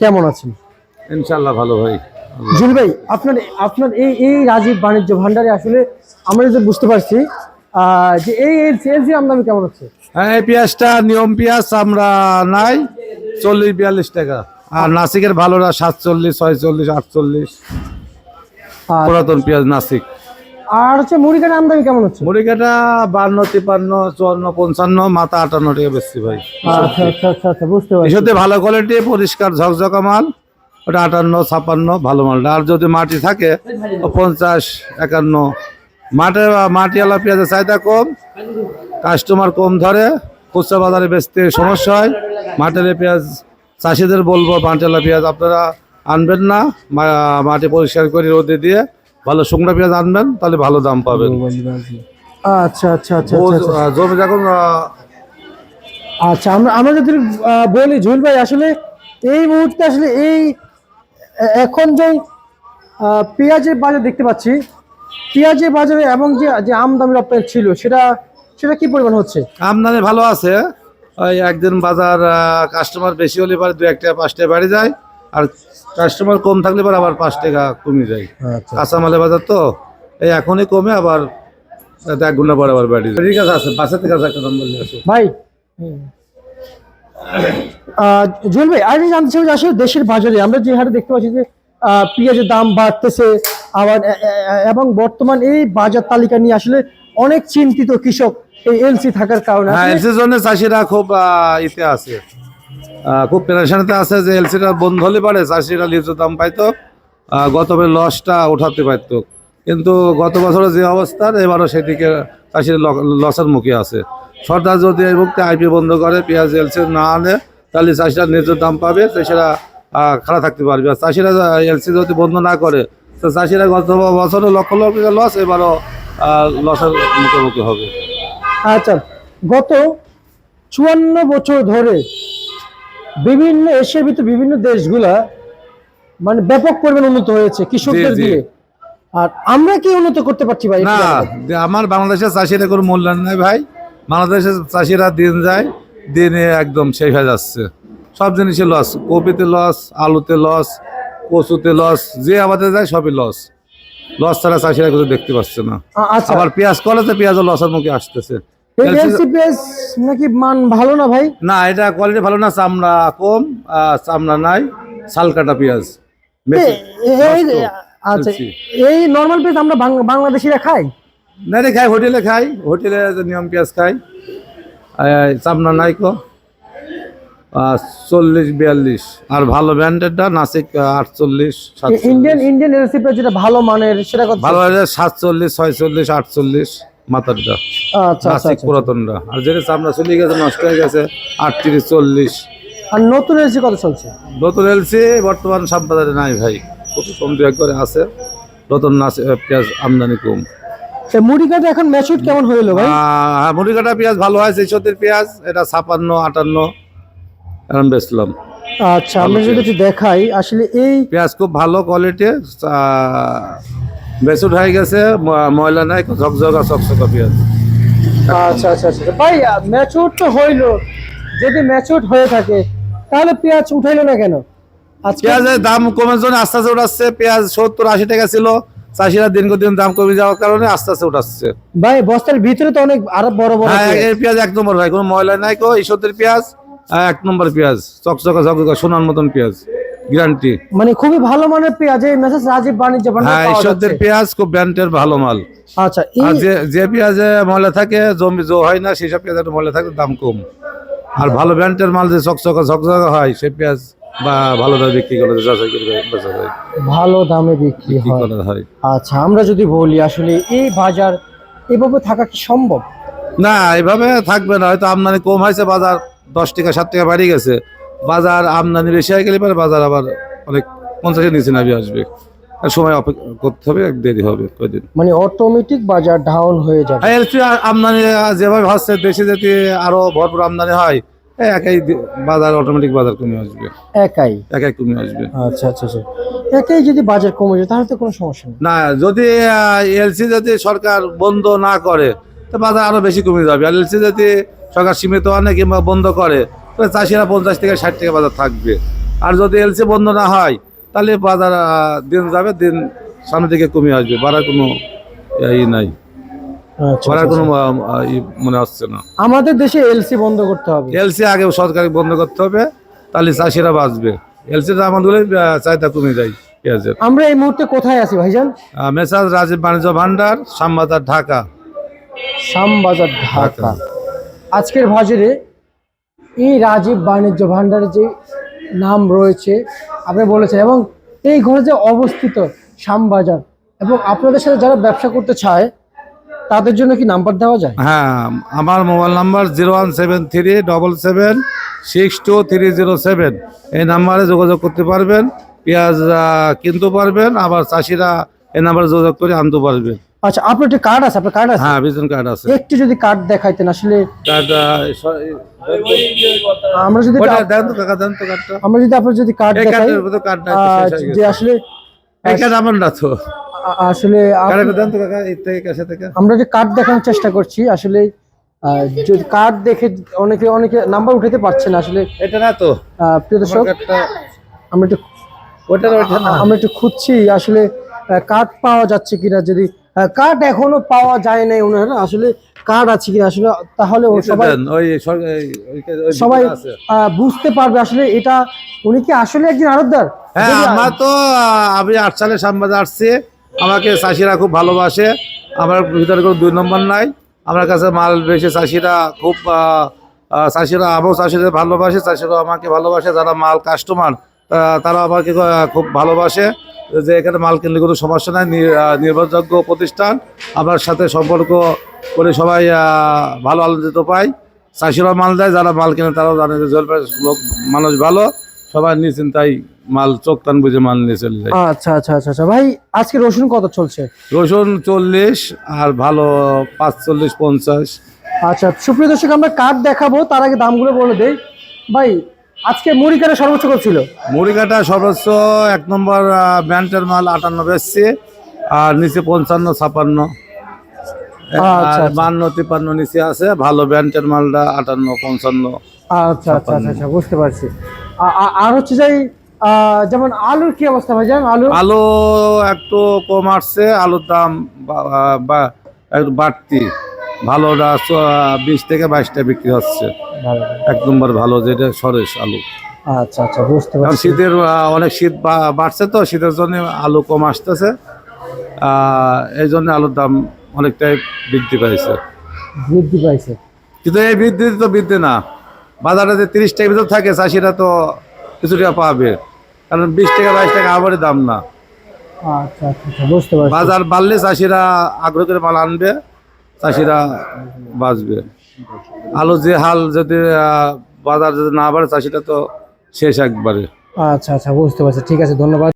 কেমন আছেন? ইনশাআল্লাহ ভালো ভাই। জুল ভাই, আপনার আপনার এই এই রাজীব বাণিজ্য ভান্ডারে আসলে আমরা যে বুঝতে পারছি যে এই এলসি আমদানি কেমন হচ্ছে? হ্যাঁ, এই পেঁয়াজটা নিয়ম পেঁয়াজ আমরা নাই 40-42 টাকা, আর নাসিকের ভালোটা 47, 46, 48 আর পুরাতন পেঁয়াজ নাসিক। আর হচ্ছে মুড়িকাটা আমদানি কেমন হচ্ছে? মুড়িকাটা 52, 53, 54, 55, মাথা 58 টাকা বেশি ভাই। আচ্ছা আচ্ছা আচ্ছা আচ্ছা, বুঝতে পারছি। এসতে ভালো কোয়ালিটি পরিষ্কার ঝকঝকা মাল, ওটা 58, 56 ভালো মালটা। আর যদি মাটি থাকে 50, 51। মাটিওয়ালা পেঁয়াজের চাহিদা কম, কাস্টমার কম ধরে, খুচরা বাজারে বেচতে সমস্যা হয়। মাটির পেঁয়াজ চাষিদের বলবো, মাটিওয়ালা পেঁয়াজ আপনারা আনবেন না, মাটি পরিষ্কার করে রোদে দিয়ে ভালো শুকনো পেঁয়াজ আনবেন, তাহলে ভালো দাম পাবেন। আচ্ছা আচ্ছা আচ্ছা আচ্ছা জমি যখন আচ্ছা, আমরা যদি বলি জুল ভাই, আসলে এই মুহূর্তে আসলে এই এখন যে পেঁয়াজের বাজার দেখতে পাচ্ছি, পেঁয়াজের বাজারে এবং যে যে আমদানি রপ্তানি ছিল সেটা সেটা কি পরিমাণ হচ্ছে? আমদানি ভালো আছে। ওই একদিন বাজার কাস্টমার বেশি হলে পরে 2 টাকা 5 টাকা বাড়ি যায়, আর কাস্টমার কম থাকলে পরে আবার 5 টাকা কমে যায়। আচ্ছা কাঁচামালের বাজার তো এই এখনই কমে, আবার 1 ঘন্টা পরে আবার বাড়ি যায়। ঠিক আছে, বাসার থেকে একটা দাম বললে আসো ভাই। জুয়েল ভাই, আর জানতে চাই যে আসলে দেশের বাজারে আমরা যে হারে দেখতে পাচ্ছি যে পেঁয়াজের দাম বাড়তেছে, আবার এবং বর্তমান এই বাজার তালিকা নিয়ে আসলে অনেক চিন্তিত কৃষক এই এলসি থাকার কারণে। হ্যাঁ, আসলে এলসির জন্য চাষিরা খুব ইতে আছে, খুব পেরেশানিতে আছে যে এলসিটা বন্ধ হলে পারে চাষিরা লিচুর দাম পাইতো, গতবার লসটা উঠাতে পারতো। কিন্তু গত বছরের যে অবস্থা, এবারও সেদিকে চাষিরা লসের মুখে আছে। সরকার যদি এই মুহূর্তে আইপি বন্ধ করে, পেঁয়াজ এলসি না আনে, তাহলে চাষিরা ন্যায্য দাম পাবে, চাষিরা খারাপ থাকতে পারবে। আর চাষিরা এলসি যদি বন্ধ না করে, তো চাষিরা গত বছরও লক্ষ লক্ষ লস, এবারও লসের মুখোমুখি হবে। আচ্ছা, গত 54 বছর ধরে বিভিন্ন এশিয়ার ভিতরে বিভিন্ন দেশগুলা মানে ব্যাপক পরিমাণ উন্নত হয়েছে কৃষকদের জি, জি। দিয়ে। আর আমরা কি উন্নত করতে পারছি ভাই? না, আমার বাংলাদেশের চাষিরা কোনো মূল্যায়ন নাই ভাই। বাংলাদেশের চাষিরা দিন যায়, দিনে একদম শেষ হয়ে যাচ্ছে। সব জিনিসে লস, কপিতে লস, আলুতে লস, কচুতে লস, যে আমাদের যায় সবই লস। লস ছাড়া চাষিরা কিছু দেখতে পাচ্ছে না। আচ্ছা, আবার পেঁয়াজ কলেতে পেঁয়াজও লসের মুখে আসতেছে। এলসিপিএস নাকি মান ভালো না ভাই? না, এটা কোয়ালিটি ভালো না, চামড়া কম, চামড়া নাই, শালকাটা পেঁয়াজ। আচ্ছা, এই নরমাল পেঁয়াজ আমরা বাংলাদেশিরা খাই না রে, খাই, হোটেলে নিয়ম পেঁয়াজ খাই। চামড়া নাই কো, 40-42, আর ভালো ব্র্যান্ডেরটা নাসিক 48, 47। ইন্ডিয়ান এলসিপিএস যেটা ভালো মানের সেটা কত? ভালো 47, 46, 48 মাথারটা আচ্ছা আচ্ছা নাসিক আচ্ছা। পুরাতনটা। আর যেটা চামড়া চলে গেছে, নষ্ট হয়ে গেছে, 38, 40। আর নতুন এলসি কত চলছে? নতুন এলসি বর্তমান সব বাজারে নাই ভাই, খুব কম 2 করে আছে। নতুন পেঁয়াজ আমদানি কম। মুড়ি কাটা এখন ম্যাচুর কেমন হইলো ভাই? মুড়িকাটা পেঁয়াজ ভালো হয়, 64 পেঁয়াজ, এটা 56, 58 এরকম বেচলাম। আচ্ছা, আমরা যদি একটু দেখাই আসলে এই পেঁয়াজ খুব ভালো কোয়ালিটি, বেসুট হয়ে গেছে, ময়লা নাই, ঝকঝকা চকচকা পেঁয়াজ। আচ্ছা আচ্ছা আচ্ছা ভাই, ম্যাচুর তো হইলো, যদি ম্যাচুর হয়ে থাকে তাহলে পেঁয়াজ উঠাইলো না কেন? আজকে পেঁয়াজের দাম কমের জন্য আস্তে আস্তে উঠাচ্ছে। পেঁয়াজ 70-80 টাকা ছিল, চাষিরা দিন দাম কমে যাওয়ার কারণে আস্তে আস্তে উঠাচ্ছে। ভাই বস্তার ভিতরে তো অনেক আরো বড় বড় হ্যাঁ, পেঁয়াজ। এই পেঁয়াজ 1 নম্বর ভাই, কোনো ময়লা নাই কো। 70 পেঁয়াজ 1 নম্বর পেঁয়াজ, চকচকা ঝকঝকা সোনার মতন পেঁয়াজ, গ্যারান্টি। মানে খুবই ভালো মানের পেঁয়াজ, এই মেসেজ রাজীব বাণিজ্য ভান্ডারে হ্যাঁ, পাওয়া 70 যাচ্ছে। পেঁয়াজ খুব ব্র্যান্ডের ভালো মাল। আচ্ছা, আর এই যে পেঁয়াজে ময়লা থাকে, জমি হয় না, সেসব পেঁয়াজ একটু ময়লা থাকে, দাম কম। আর ভালো ব্র্যান্ডের মাল যে ঝকঝকা হয়, সেই পেঁয়াজ বা ভালো দামে বিক্রি করে যাচাই করে বেচা যায়, ভালো দামে বিক্রি বিক্রি হয়। করা হয়। আচ্ছা, আমরা যদি বলি আসলে এই বাজার এভাবে থাকা কি সম্ভব? না, এভাবে থাকবে না। হয়তো আমদানি কম হয়েছে, বাজার 10 টাকা 7 টাকা বাড়ি গেছে। বাজার আমদানি বেশি হয়ে গেলে পরে বাজার আবার অনেক 50-এর নিচে নামিয়ে আসবে। আর সময় অপেক্ষা করতে হবে, এক দেরি হবে কয়দিন। মানে অটোমেটিক বাজার ডাউন হয়ে যাবে। এলসি আমদানি যেভাবে হচ্ছে, দেশে যদি আরো ভরপুর আমদানি হয়, একাই বাজার অটোমেটিক বাজার কমে আসবে, একাই? একাই কমে আসবে। আচ্ছা আচ্ছা আচ্ছা, একাই যদি বাজার কমে যায় তাহলে তো কোনো সমস্যা নেই। না, যদি এলসি যদি সরকার বন্ধ না করে, তো বাজার আরো বেশি কমে যাবে। আর এলসি যদি সরকার সীমিত আনে কিংবা বন্ধ করে, তাহলে চাষিরা 50 থেকে 60 টাকা বাজার থাকবে। আর যদি এলসি বন্ধ না হয় তাহলে বাজার দিন যাবে, দিন সামনের দিকে কমে আসবে, বাড়ার কোনো ই নাই, আচ্ছা, বাড়ার আচ্ছা, কোনো আচ্ছা। ই মনে হচ্ছে না। আমাদের দেশে এলসি বন্ধ করতে হবে। এলসি আগে সরকারি বন্ধ করতে হবে, তাহলে চাষিরা বাঁচবে। এলসিটা আমাদের চাহিদা কমে যায় পেঁয়াজের। আমরা এই মুহূর্তে কোথায় আছি ভাইজান? মেসাজ রাজীব বাণিজ্য ভান্ডার, শ্যামবাজার, ঢাকা। শ্যামবাজার, ঢাকা। ঢাকা। আজকের বাজারে এই রাজীব বাণিজ্য ভান্ডারের যে নাম রয়েছে আপনি বলেছেন, এবং এই ঘরে যে অবস্থিত শ্যামবাজার, এবং আপনাদের সাথে যারা ব্যবসা করতে চায় তাদের জন্য কি নাম্বার দেওয়া যায়? হ্যাঁ, আমার মোবাইল নাম্বার 01737762307। এই নাম্বারে যোগাযোগ করতে পারবেন, পেঁয়াজ কিনতে পারবেন, আবার চাষিরা এই নাম্বারে যোগাযোগ করে আনতে পারবেন। আচ্ছা, আপনার একটা কার্ড আছে? আপনার কার্ড আছে? হ্যাঁ, ভিশন কার্ড আছে। একটু যদি কার্ড দেখাইতেন আসলে। কার্ড আমরা যদি দেন তো কাকা, দেন তো কার্ডটা। আপনার যদি কার্ড এই দেখাই, কার্ডের মধ্যে কার্ডটা শেষ হয়ে যে গেছে। আসলে এই কার্ড আমার না তো। আসলে কার্ডটা দেন তো কাকা, এই থেকে কাছে থেকে। আমরা যে কার্ড দেখানোর চেষ্টা করছি আসলে, যদি কার্ড দেখে অনেকে নাম্বার উঠাতে পারছে না আসলে। এটা না তো প্রিয় দর্শক, কার্ডটা, আমরা একটু ওটা না। আমরা একটু খুঁজছি আসলে কার্ড পাওয়া যাচ্ছে কিনা। যদি কার্ড এখনো পাওয়া যায় নাই ওনার, আসলে কার্ড আছে কিনা আসলে, তাহলে সবাই সবাই বুঝতে পারবে আসলে এটা উনি কি আসলে একজন আড়তদার। হ্যাঁ, আমার তো আমি 8 সালে শ্যামবাজার আসছি, আমাকে চাষিরা খুব ভালোবাসে, আমার ভিতরে কোনো 2 নম্বর নাই। আমার কাছে মাল বেশি, চাষিরা খুব চাষিরা আমিও চাষিদের ভালোবাসে, চাষিরা আমাকে ভালোবাসে, যারা মাল কাস্টমার তারা আমাকে খুব ভালোবাসে, যে এখানে মাল কিনলে কোনো সমস্যা নাই, নির্ভরযোগ্য প্রতিষ্ঠান, আমার সাথে সম্পর্ক করে সবাই ভালো আনন্দিত পাই। চাষিরা মাল দেয়, যারা মাল কিনে তারাও জানে যে জুয়েল ভাই লোক মানুষ ভালো, সবাই নিশ্চিন্তাই মাল চোখ কান বুঝে মাল নিয়ে চলে যায়। আচ্ছা আচ্ছা আচ্ছা আচ্ছা ভাই, আজকে রসুন কত চলছে? রসুন 40, আর ভালো 45-50। আচ্ছা, সুপ্রিয় দর্শক, আমরা কার্ড দেখাবো, তার আগে দামগুলো বলে দেই। ভাই, আজকে মুড়ি কাটা সর্বোচ্চ কত ছিল? মুড়ি কাটা সর্বোচ্চ 1 নম্বর ব্যান্ডের মাল 58 বেচছে, আর নিচে 55-56, আচ্ছা, আর 52-53 নিচে আছে। ভালো ব্যান্ডের মালটা 58-55। আচ্ছা আচ্ছা আচ্ছা আচ্ছা, বুঝতে পারছি। আর হচ্ছে যে যেমন আলুর কি অবস্থা ভাইজান? আলু একটু কম আসছে, আলুর দাম একটু বাড়তি। ভালোটা 20 থেকে 22টা বিক্রি হচ্ছে। 1 নম্বর ভালো যেটা সরেশ আলু। আচ্ছা আচ্ছা, বুঝতে কারণ পারছি। শীতের অনেক শীত বাড়ছে, তো শীতের জন্য আলু কম আসতেছে, এই জন্য আলুর দাম অনেকটাই বৃদ্ধি পাইছে। কিন্তু এই বৃদ্ধি তো বৃদ্ধি না, বাজারে যে 30 টাকার ভিতর থাকে, চাষিরা তো কিছু টাকা পাবে, কারণ 20 টাকা 22 টাকা আবারই দাম না। আচ্ছা আচ্ছা আচ্ছা, বুঝতে পারছি। বাজার বাড়লে চাষিরা আগ্রহ করে মাল আনবে, চাষিরা বাঁচবে। আলু যে হাল, যদি বাজার যদি না বাড়ে, চাষিরা তো শেষ একবারে। আচ্ছা আচ্ছা, বুঝতে পারছি। ঠিক আছে, ধন্যবাদ।